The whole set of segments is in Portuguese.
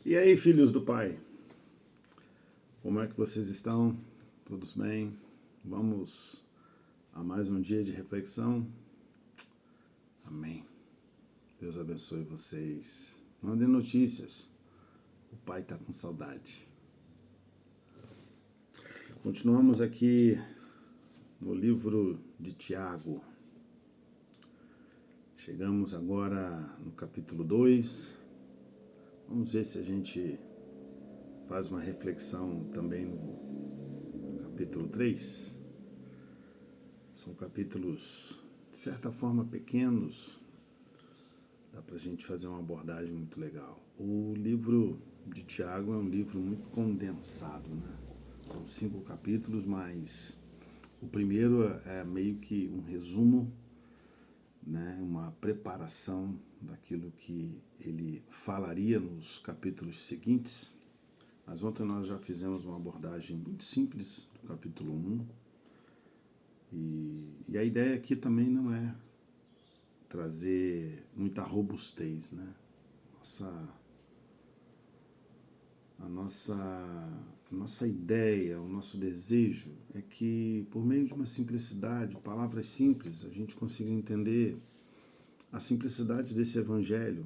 E aí, filhos do Pai, como é que vocês estão? Todos bem? Vamos a mais um dia de reflexão? Amém. Deus abençoe vocês. Mandem notícias. O Pai está com saudade. Continuamos aqui no livro de Tiago. Chegamos agora no capítulo 2. Vamos ver se a gente faz uma reflexão também no capítulo 3. São capítulos, de certa forma, pequenos. Dá para a gente fazer uma abordagem muito legal. O livro de Tiago é um livro muito condensado, né? São 5 capítulos, mas o primeiro é meio que um resumo, né? Uma preparação daquilo que ele falaria nos capítulos seguintes. Mas ontem nós já fizemos uma abordagem muito simples do capítulo 1. E a ideia aqui também não é trazer muita robustez, né? A nossa ideia, o nosso desejo é que, por meio de uma simplicidade, palavras simples, a gente consiga entender a simplicidade desse evangelho.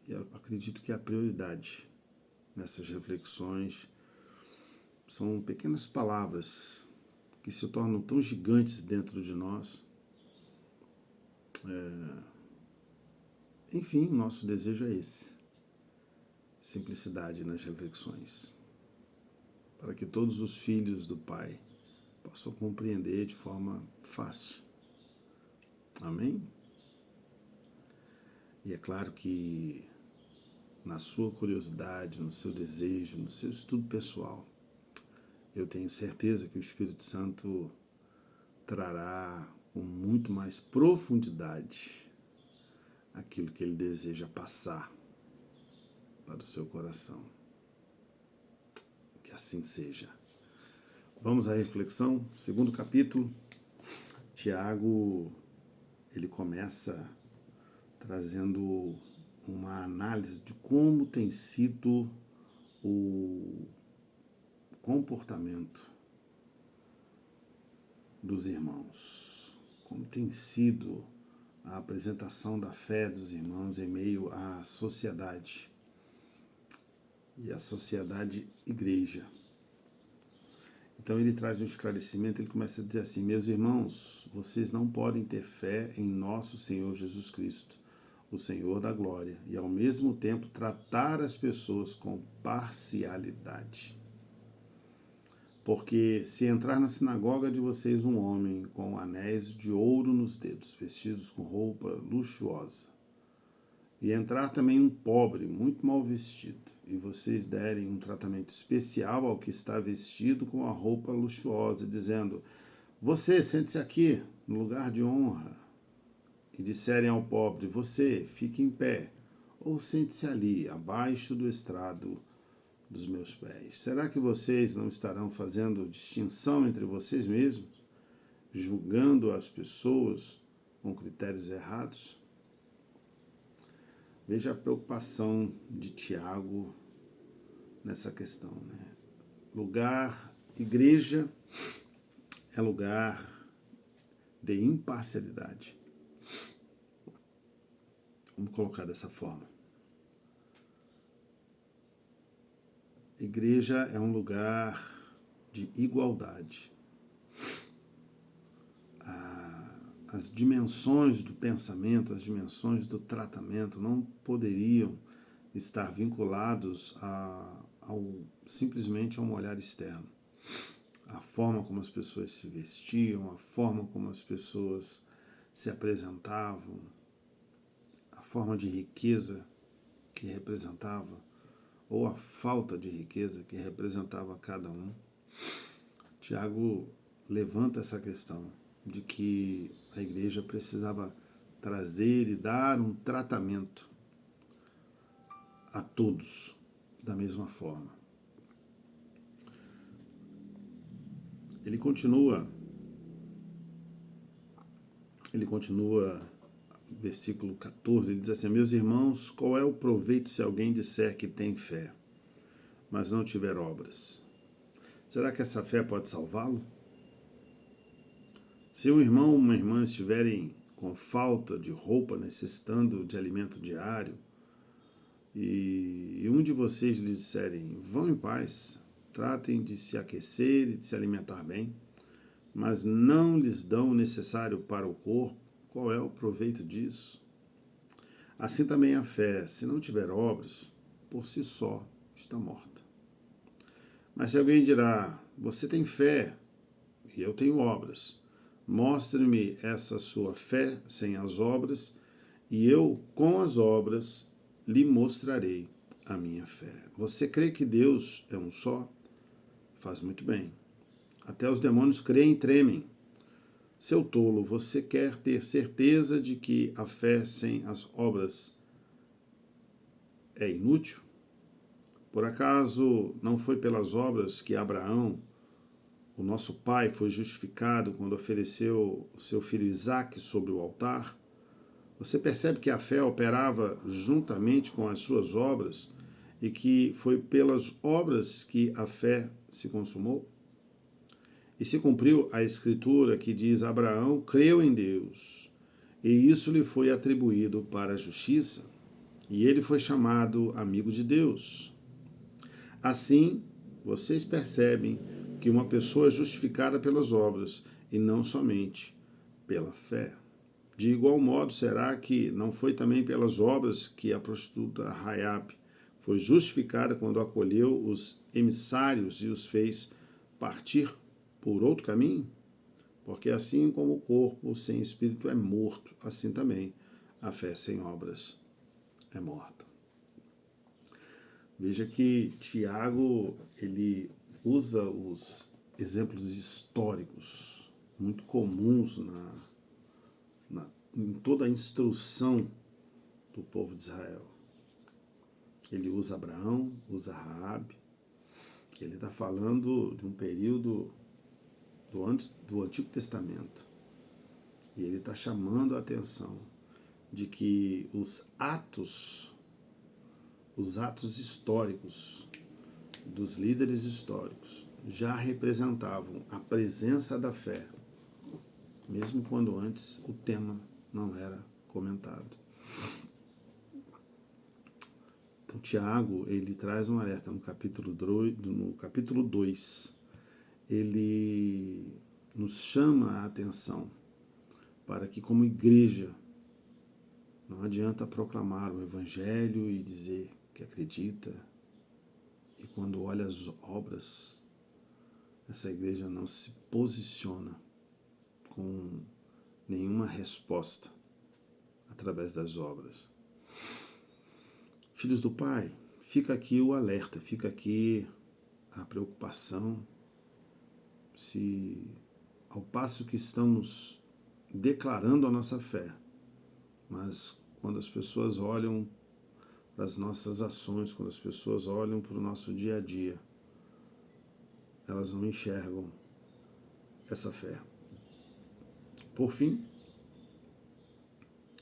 E eu acredito que a prioridade nessas reflexões são pequenas palavras que se tornam tão gigantes dentro de nós. Enfim, nosso desejo é esse. Simplicidade nas reflexões. Para que todos os filhos do Pai possam compreender de forma fácil. Amém? E é claro que na sua curiosidade, no seu desejo, no seu estudo pessoal, eu tenho certeza que o Espírito Santo trará com muito mais profundidade aquilo que ele deseja passar para o seu coração. Que assim seja. Vamos à reflexão. Segundo capítulo, Tiago, ele começa trazendo uma análise de como tem sido o comportamento dos irmãos, como tem sido a apresentação da fé dos irmãos em meio à sociedade e à sociedade igreja. Então ele traz um esclarecimento, ele começa a dizer assim: meus irmãos, vocês não podem ter fé em nosso Senhor Jesus Cristo, o Senhor da glória, e ao mesmo tempo tratar as pessoas com parcialidade. Porque se entrar na sinagoga de vocês um homem com anéis de ouro nos dedos, vestidos com roupa luxuosa, e entrar também um pobre, muito mal vestido, e vocês derem um tratamento especial ao que está vestido com a roupa luxuosa, dizendo: você, sente-se aqui, no lugar de honra, e disserem ao pobre: você, fique em pé, ou sente-se ali, abaixo do estrado dos meus pés. Será que vocês não estarão fazendo distinção entre vocês mesmos, julgando as pessoas com critérios errados? Veja a preocupação de Tiago nessa questão, né? Igreja é lugar de imparcialidade. Vamos colocar dessa forma. Igreja é um lugar de igualdade. As dimensões do pensamento, as dimensões do tratamento não poderiam estar vinculados simplesmente a um olhar externo. A forma como as pessoas se vestiam, a forma como as pessoas se apresentavam, a forma de riqueza que representava, ou a falta de riqueza que representava cada um. Tiago levanta essa questão de que a igreja precisava trazer e dar um tratamento a todos da mesma forma. Ele continua versículo 14, ele diz assim: meus irmãos, qual é o proveito se alguém disser que tem fé, mas não tiver obras? Será que essa fé pode salvá-lo? Se um irmão ou uma irmã estiverem com falta de roupa, necessitando de alimento diário, e um de vocês lhes disserem: vão em paz, tratem de se aquecer e de se alimentar bem, mas não lhes dão o necessário para o corpo, qual é o proveito disso? Assim também a fé, se não tiver obras, por si só está morta. Mas se alguém dirá: você tem fé e eu tenho obras, mostre-me essa sua fé sem as obras, e eu, com as obras, lhe mostrarei a minha fé. Você crê que Deus é um só? Faz muito bem. Até os demônios creem e tremem. Seu tolo, você quer ter certeza de que a fé sem as obras é inútil? Por acaso não foi pelas obras que Abraão, o nosso pai, foi justificado quando ofereceu o seu filho Isaque sobre o altar? Você percebe que a fé operava juntamente com as suas obras e que foi pelas obras que a fé se consumou? E se cumpriu a escritura que diz: Abraão creu em Deus, e isso lhe foi atribuído para a justiça, e ele foi chamado amigo de Deus. Assim, vocês percebem que uma pessoa é justificada pelas obras e não somente pela fé. De igual modo, será que não foi também pelas obras que a prostituta Raabe foi justificada quando acolheu os emissários e os fez partir por outro caminho? Porque assim como o corpo sem espírito é morto, assim também a fé sem obras é morta. Veja que Tiago, ele usa os exemplos históricos muito comuns em toda a instrução do povo de Israel. Ele usa Abraão, usa Raabe. Ele está falando de um período do Antigo Testamento. E ele está chamando a atenção de que os atos históricos dos líderes históricos já representavam a presença da fé, mesmo quando antes o tema não era comentado. Então, Tiago, ele traz um alerta no capítulo 2, ele nos chama a atenção para que, como igreja, não adianta proclamar o evangelho e dizer que acredita, e quando olha as obras, essa igreja não se posiciona com nenhuma resposta através das obras. Filhos do Pai, fica aqui o alerta, fica aqui a preocupação, se ao passo que estamos declarando a nossa fé, mas quando as pessoas olham para as nossas ações, quando as pessoas olham para o nosso dia a dia, elas não enxergam essa fé. Por fim,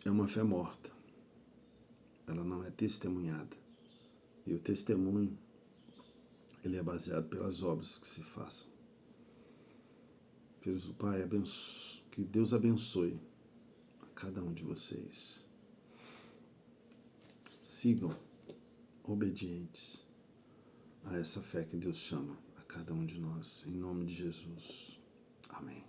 é uma fé morta. Ela não é testemunhada. E o testemunho, ele é baseado pelas obras que se façam. Filhos do Pai, que Deus abençoe a cada um de vocês. Sigam obedientes a essa fé que Deus chama a cada um de nós. Em nome de Jesus. Amém.